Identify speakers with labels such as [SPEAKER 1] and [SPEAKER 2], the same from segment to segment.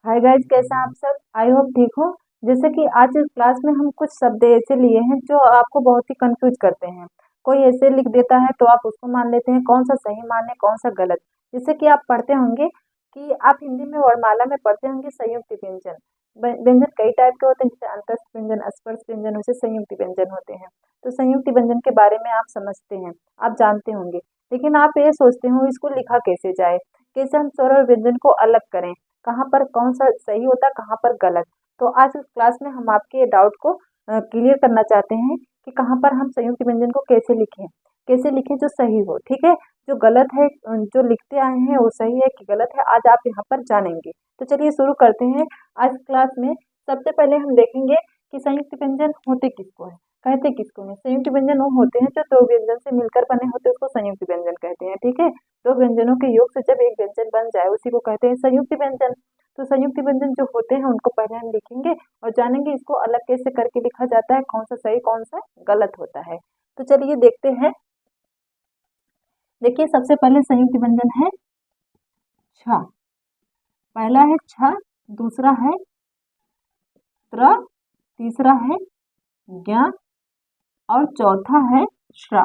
[SPEAKER 1] Hi guys, कैसे हैं आप सब। आई होप ठीक हो। जैसे कि आज इस क्लास में हम कुछ शब्द ऐसे लिए हैं जो आपको बहुत ही कंफ्यूज करते हैं। कोई ऐसे लिख देता है तो आप उसको मान लेते हैं, कौन सा सही माने कौन सा गलत। जैसे कि आप पढ़ते होंगे कि आप हिंदी में वर्णमाला में पढ़ते होंगे संयुक्त व्यंजन। व्यंजन कई टाइप के होते हैं, जैसे अंतस्थ व्यंजन, स्पर्श व्यंजन, वैसे संयुक्त व्यंजन होते हैं। तो संयुक्त व्यंजन के बारे में आप समझते हैं, आप जानते होंगे। लेकिन आप ये सोचते हो इसको लिखा कैसे जाए, कैसे हम स्वर और व्यंजन को अलग करें, कहाँ पर कौन सा सही होता है, कहाँ पर गलत। तो आज इस क्लास में हम आपके ये डाउट को क्लियर करना चाहते हैं कि कहाँ पर हम संयुक्त व्यंजन को कैसे लिखें जो सही हो। ठीक है, जो गलत है, जो लिखते आए हैं वो सही है कि गलत है, आज आप यहाँ पर जानेंगे। तो चलिए शुरू करते हैं आज क्लास में। सबसे पहले हम देखेंगे कि संयुक्त व्यंजन होते किसको है, कहते किसको हैं। संयुक्त व्यंजन वो होते हैं जो दो व्यंजन से मिलकर बने होते हैं, उसको संयुक्त व्यंजन कहते हैं। ठीक है, दो व्यंजनों के योग से जब एक व्यंजन बन जाए उसी को कहते हैं संयुक्त व्यंजन। तो संयुक्त व्यंजन जो होते हैं उनको पहले हम लिखेंगे और जानेंगे इसको अलग कैसे करके लिखा जाता है, कौन सा सही कौन सा गलत होता है। तो चलिए देखते हैं। देखिए, सबसे पहले संयुक्त व्यंजन है छ। पहला है छ, दूसरा है त्र, तीसरा है ज्ञ और चौथा है श्रा।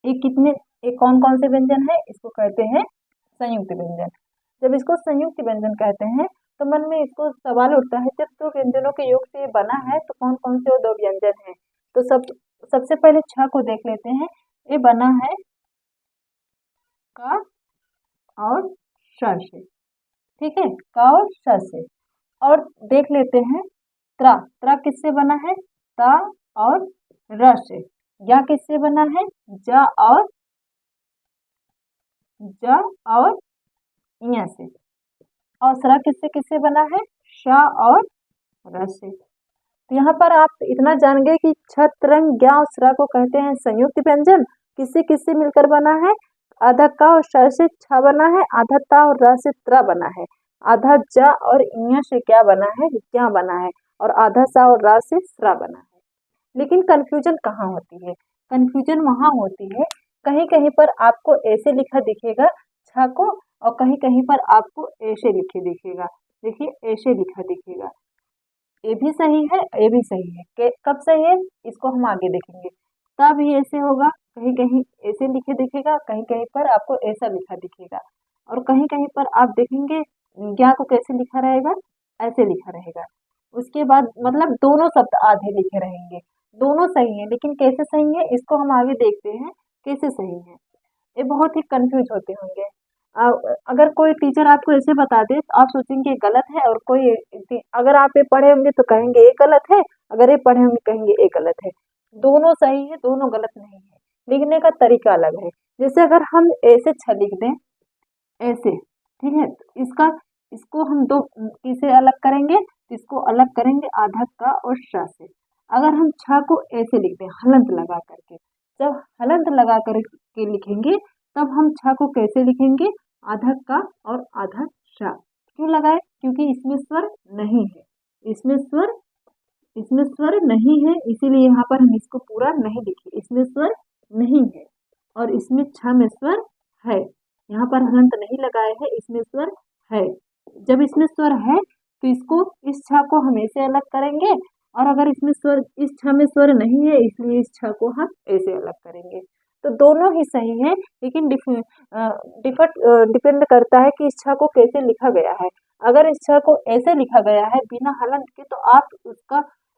[SPEAKER 1] ये कौन कौन से व्यंजन है, इसको कहते हैं संयुक्त व्यंजन। जब इसको संयुक्त व्यंजन कहते हैं तो मन में इसको सवाल उठता है, जब दो व्यंजनों के योग से ये बना है तो कौन कौन से वो दो व्यंजन हैं। तो सबसे पहले छ को देख लेते हैं। ये बना है क और श से। ठीक है, क और श से। और देख लेते हैं त्रा किससे बना है, ता और र से। या किससे बना है, ज और य से। और सरा किससे किससे बना है, श और र से। तो यहाँ पर आप इतना जान गए कि छ, त्रंग, ज्ञ और सरा को कहते हैं संयुक्त व्यंजन। किससे किससे मिलकर बना है, आधा क और श से छ बना है, आधा ता और र से त्र बना है, आधा ज और य से क्या बना है, ज्ञ बना है, और आधा सा और रा से स्रा बना है। लेकिन कंफ्यूजन कहाँ होती है, कंफ्यूजन वहाँ होती है कहीं कहीं पर आपको ऐसे लिखा दिखेगा छ को, और कहीं कहीं पर आपको ऐसे लिखे दिखेगा। देखिए, ऐसे लिखा दिखेगा। ये भी सही है, ये भी सही है। कब सही है इसको हम आगे देखेंगे। तब ये ऐसे होगा, कहीं कहीं ऐसे लिखे दिखेगा, कहीं कहीं पर आपको ऐसा लिखा दिखेगा, और कहीं कहीं पर आप देखेंगे ज्ञा को कैसे लिखा रहेगा, ऐसे लिखा रहेगा। उसके बाद मतलब दोनों शब्द आधे लिखे रहेंगे। दोनों सही है, लेकिन कैसे सही है इसको हम आगे देखते हैं कैसे सही है। ये बहुत ही कंफ्यूज होते होंगे। अगर कोई टीचर आपको ऐसे बता दे तो आप सोचेंगे ये गलत है, और कोई अगर आप ये पढ़े होंगे तो कहेंगे ये गलत है, अगर ये पढ़े होंगे कहेंगे ये गलत है। दोनों सही है, दोनों गलत नहीं है, लिखने का तरीका अलग है। जैसे अगर हम ऐसे छ लिख दें, ऐसे, ठीक है, तो इसको हम दो किसे अलग करेंगे, इसको अलग करेंगे आधा का और श से। अगर हम छ को ऐसे लिख दें हलंत लगा करके, जब हलंत लगा करके लिखेंगे तब हम छ को कैसे लिखेंगे, आधा का और आधा श। क्यों लगाए, क्योंकि इसमें स्वर नहीं है, इसमें स्वर नहीं है, इसीलिए यहाँ पर हम इसको पूरा नहीं लिखे। इसमें स्वर नहीं है और इसमें छ में स्वर है, यहाँ पर हलंत नहीं लगाए है, इसमें स्वर है। जब इसमें स्वर है तो इसको, इस छ को हम ऐसे अलग करेंगे, और अगर इसमें स्वर, इस छ में स्वर नहीं है इसलिए इस छ को हम ऐसे अलग करेंगे। तो दोनों ही सही है, लेकिन डिपेंड करता है कि इस छ को कैसे लिखा गया है। अगर इस छ को ऐसे लिखा गया है बिना हलंत के तो आप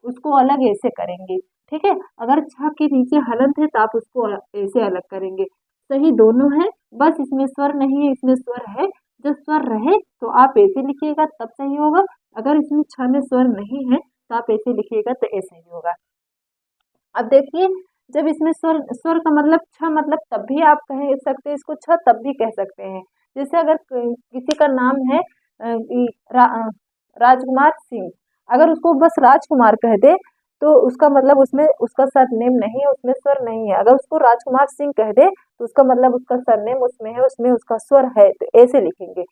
[SPEAKER 1] उसको अलग ऐसे करेंगे। ठीक है, अगर छ के नीचे हलंत है तो आप उसको ऐसे अलग करेंगे। सही दोनों है, बस इसमें स्वर नहीं है, इसमें स्वर है। जब स्वर रहे तो आप ऐसे लिखिएगा तब सही होगा, अगर इसमें छ में स्वर नहीं है तो आप ऐसे लिखिएगा तो ऐसे ही होगा। अब देखिए, जब इसमें स्वर का मतलब छ, मतलब तब भी आप कह सकते हैं इसको छ, तब भी कह सकते हैं। जैसे अगर किसी का नाम है राजकुमार सिंह, अगर उसको बस राजकुमार कह दे तो उसका मतलब उसमें उसका सरनेम नहीं है, उसमें स्वर नहीं है। अगर उसको राजकुमार सिंह कह दे तो उसका मतलब उसका सरनेम उसमें है, उसमें उसका स्वर है, तो ऐसे लिखेंगे।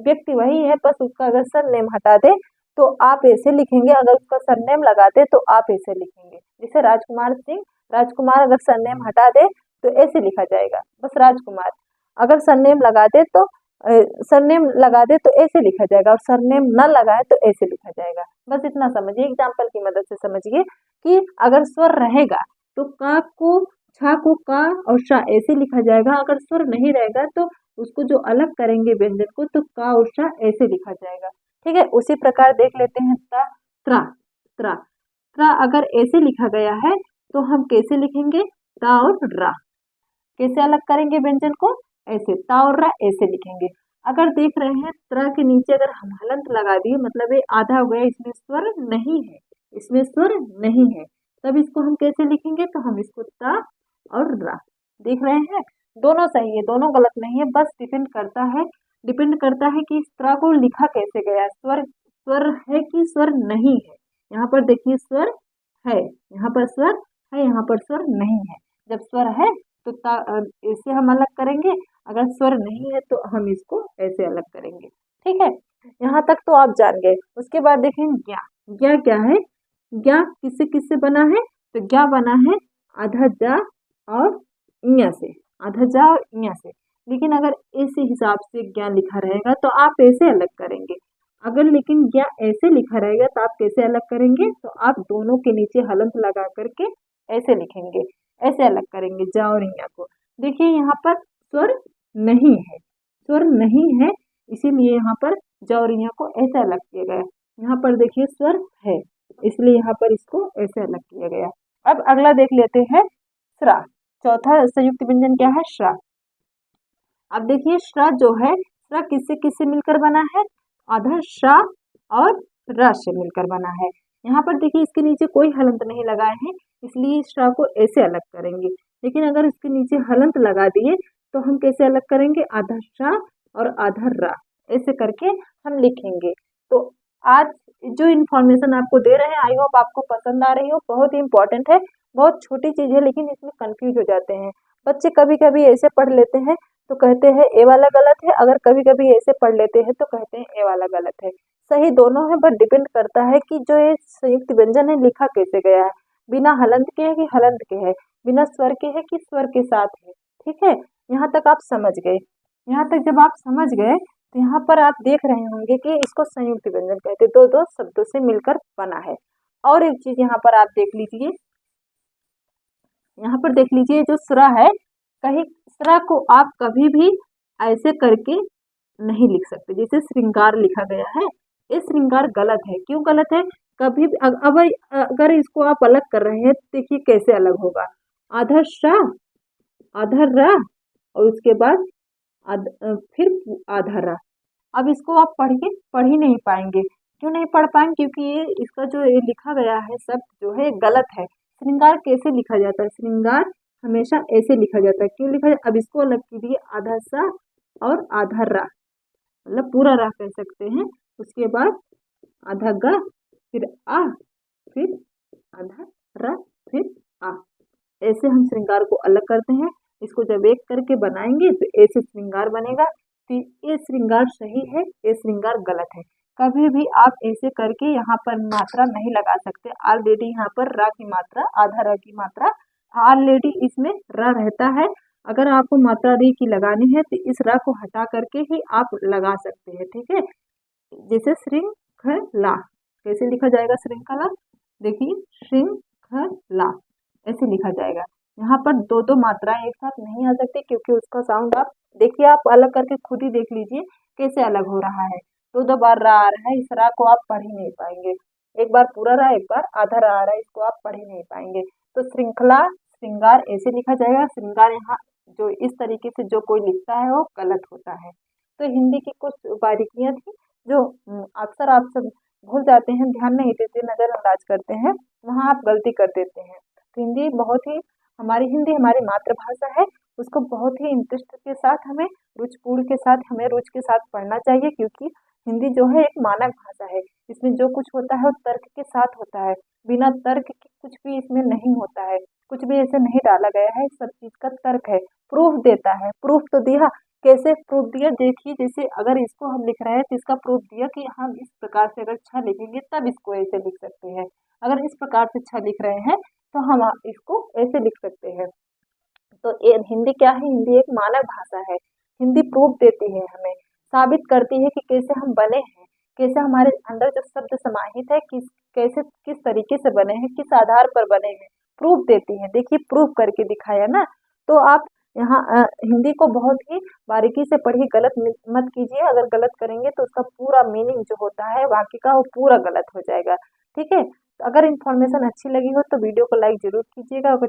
[SPEAKER 1] व्यक्ति वही है, बस उसका अगर सरनेम हटा दे तो आप ऐसे लिखेंगे, अगर उसका सरनेम लगा दे तो आप ऐसे लिखेंगे। जैसे राजकुमार सिंह, राजकुमार अगर सरनेम हटा दे तो ऐसे लिखा जाएगा, बस राजकुमार। अगर सरनेम लगा दे तो सरनेम लगा दे तो ऐसे लिखा जाएगा और सरनेम न लगाए तो ऐसे लिखा जाएगा। बस इतना समझिए, एग्जाम्पल की मदद से समझिए कि अगर स्वर रहेगा तो का को छा को का और शा ऐसे लिखा जाएगा, अगर स्वर नहीं रहेगा तो उसको जो अलग करेंगे व्यंजन को तो का और शा ऐसे लिखा जाएगा। ठीक है, उसी प्रकार देख लेते हैं त्रा त्रा त्रा अगर ऐसे लिखा गया है तो हम कैसे लिखेंगे, ता और रा। कैसे अलग करेंगे व्यंजन को, ऐसे ता और रा ऐसे लिखेंगे। अगर देख रहे हैं त्रा के नीचे अगर हम हलंत लगा दिए मतलब ये आधा हो गया, इसमें स्वर नहीं है, इसमें स्वर नहीं है, तब इसको हम कैसे लिखेंगे, तो हम इसको ता और रा। देख रहे हैं दोनों सही है, दोनों गलत नहीं है, बस डिपेंड करता है कि इस त्रा को लिखा कैसे गया, स्वर स्वर है कि स्वर नहीं है। यहाँ पर देखिए स्वर है, यहाँ पर स्वर है, यहाँ पर स्वर नहीं है। जब स्वर है तो इसे हम अलग करेंगे, अगर स्वर नहीं है तो हम इसको ऐसे अलग करेंगे। ठीक है, यहाँ तक तो आप जान गए। उसके बाद देखें ज्ञा। ज्ञा क्या है, ज्ञा किससे किससे बना है, तो ज्ञा बना है आधा जा और इया से, आधा जा और इया से। लेकिन अगर इस हिसाब से ज्ञा लिखा रहेगा तो आप ऐसे अलग करेंगे, अगर लेकिन ज्ञा ऐसे लिखा रहेगा तो आप कैसे अलग करेंगे, तो आप दोनों के नीचे हलंत लगा करके ऐसे लिखेंगे, ऐसे अलग करेंगे जा और इया को। देखिए यहाँ पर स्वर नहीं है, स्वर नहीं है, इसीलिए यहाँ पर जा और इया को ऐसे अलग किया गया। यहाँ पर देखिए स्वर है, इसलिए यहाँ पर इसको ऐसे अलग किया गया। अब अगला देख लेते हैं श्रा। चौथा संयुक्त व्यंजन क्या है, श्रा। अब देखिए श्रा जो है, श्रा किससे किससे मिलकर बना है, आधा शा और र से मिलकर बना है। यहाँ पर देखिए इसके नीचे कोई हलंत नहीं लगाए हैं, इसलिए श्रा को ऐसे अलग करेंगे। लेकिन अगर इसके नीचे हलंत लगा दिए तो हम कैसे अलग करेंगे, आधा शा और आधा रा ऐसे करके हम लिखेंगे। तो आज जो इन्फॉर्मेशन आपको दे रहे हैं आई होप आपको पसंद आ रही हो। बहुत ही इंपॉर्टेंट है, बहुत छोटी चीज है लेकिन इसमें कंफ्यूज हो जाते हैं बच्चे। कभी कभी ऐसे पढ़ लेते हैं तो कहते हैं ए वाला गलत है, अगर कभी कभी ऐसे पढ़ लेते हैं तो कहते हैं ए वाला गलत है। सही दोनों है, बट डिपेंड करता है कि जो ये संयुक्त व्यंजन है लिखा कैसे गया है, बिना हलंत के है कि हलंत के है, बिना स्वर के है कि स्वर के साथ है। ठीक है, यहाँ तक आप समझ गए। यहाँ तक जब आप समझ गए तो यहाँ पर आप देख रहे होंगे कि इसको संयुक्त व्यंजन कहते हैं, दो दो शब्दों से मिलकर बना है। और एक चीज यहाँ पर आप देख लीजिए, यहाँ पर देख लीजिए जो स्रा है, कहीं स्रा को आप कभी भी ऐसे करके नहीं लिख सकते, जैसे श्रृंगार लिखा गया है, ये श्रृंगार गलत है। क्यों गलत है, कभी भी अब अगर इसको आप अलग कर रहे हैं देखिए कैसे अलग होगा, आधा शा आधा रा और उसके बाद फिर आधा रा। अब इसको आप पढ़ ही नहीं पाएंगे। क्यों नहीं पढ़ पाएंगे, क्योंकि ये इसका जो ये लिखा गया है शब्द जो है गलत है। श्रृंगार कैसे लिखा जाता है, श्रृंगार हमेशा ऐसे लिखा जाता है। क्यों लिखा जाता है, अब इसको अलग कीजिए, आधा सा और आधा रा, मतलब पूरा रा कह सकते हैं, उसके बाद आधा गा फिर आ फिर आधा रा फिर आ, ऐसे हम श्रृंगार को अलग करते हैं। इसको जब एक करके बनाएंगे तो ऐसे श्रृंगार बनेगा। तो ये श्रृंगार सही है, ये श्रृंगार गलत है। कभी भी आप ऐसे करके यहाँ पर मात्रा नहीं लगा सकते। ऑलरेडी यहाँ पर रा की मात्रा, आधा रा की मात्रा ऑलरेडी इसमें रा रहता है। अगर आपको मात्रा री की लगानी है तो इस रा को हटा करके ही आप लगा सकते हैं। ठीक है, जैसे श्रृंखला कैसे लिखा जाएगा, श्रृंखला देखिए श्रृंखला ऐसे लिखा जाएगा। यहाँ पर दो दो मात्राएं एक साथ नहीं आ सकती क्योंकि उसका साउंड आप देखिए, आप अलग करके खुद ही देख लीजिए कैसे अलग हो रहा है। दो दो बार रा आ रहा है, इस रा को आप पढ़ ही नहीं पाएंगे। एक बार पूरा रा, एक बार आधा रा आ रहा है, इसको आप पढ़ ही नहीं पाएंगे। तो श्रृंखला श्रृंगार ऐसे लिखा जाएगा। श्रृंगार यहाँ जो इस तरीके से जो कोई लिखता है वो गलत होता है। तो हिंदी की कुछ बारीकियां थी जो अक्सर आप सब भूल जाते हैं, ध्यान नहीं देते, नजरअंदाज करते हैं, वहाँ आप गलती कर देते हैं। तो हिंदी बहुत ही हिंदी हमारी मातृभाषा है, उसको बहुत ही इंटरेस्ट के साथ हमें रुचिपूर्ण के साथ हमें रुचि के साथ पढ़ना चाहिए, क्योंकि हिंदी जो है एक मानक भाषा है। इसमें जो कुछ होता है वो तर्क के साथ होता है, बिना तर्क के कुछ भी इसमें नहीं होता है, कुछ भी ऐसे नहीं डाला गया है, सब चीज का तर्क है, प्रूफ देता है। प्रूफ तो दिया, कैसे प्रूफ दिया देखिए, जैसे अगर इसको हम लिख रहे हैं तो इसका प्रूफ दिया कि हम इस प्रकार से अगर छ लिखेंगे तब इसको ऐसे लिख सकते हैं, अगर इस प्रकार से छ लिख रहे हैं तो हम इसको ऐसे लिख सकते हैं। तो हिंदी क्या है, हिंदी एक मानक भाषा है, हिंदी प्रूफ देती है हमें। साबित करती है कि कैसे हम बने हैं, कैसे हमारे अंदर जो शब्द समाहित है किस तरीके से बने हैं, किस आधार पर बने हैं, प्रूफ देती है। देखिए प्रूफ करके दिखाया ना। तो आप यहाँ हिंदी को बहुत ही बारीकी से पढ़िए, गलत मत कीजिए। अगर गलत करेंगे तो उसका पूरा मीनिंग जो होता है वाक्य का वो पूरा गलत हो जाएगा। ठीक है, तो अगर इन्फॉर्मेशन अच्छी लगी हो तो वीडियो को लाइक जरूर कीजिएगा। अगर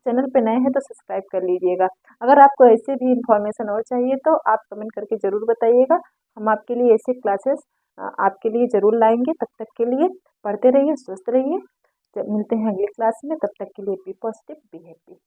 [SPEAKER 1] चैनल पे नए हैं तो सब्सक्राइब कर लीजिएगा। अगर आपको ऐसे भी इन्फॉर्मेशन और चाहिए तो आप कमेंट करके ज़रूर बताइएगा। हम आपके लिए ऐसे क्लासेस आपके लिए ज़रूर लाएंगे। तब तक के लिए पढ़ते रहिए, स्वस्थ रहिए। मिलते हैं अगली क्लास में। तब तक के लिए बी पॉजिटिव, बी हैप्पी।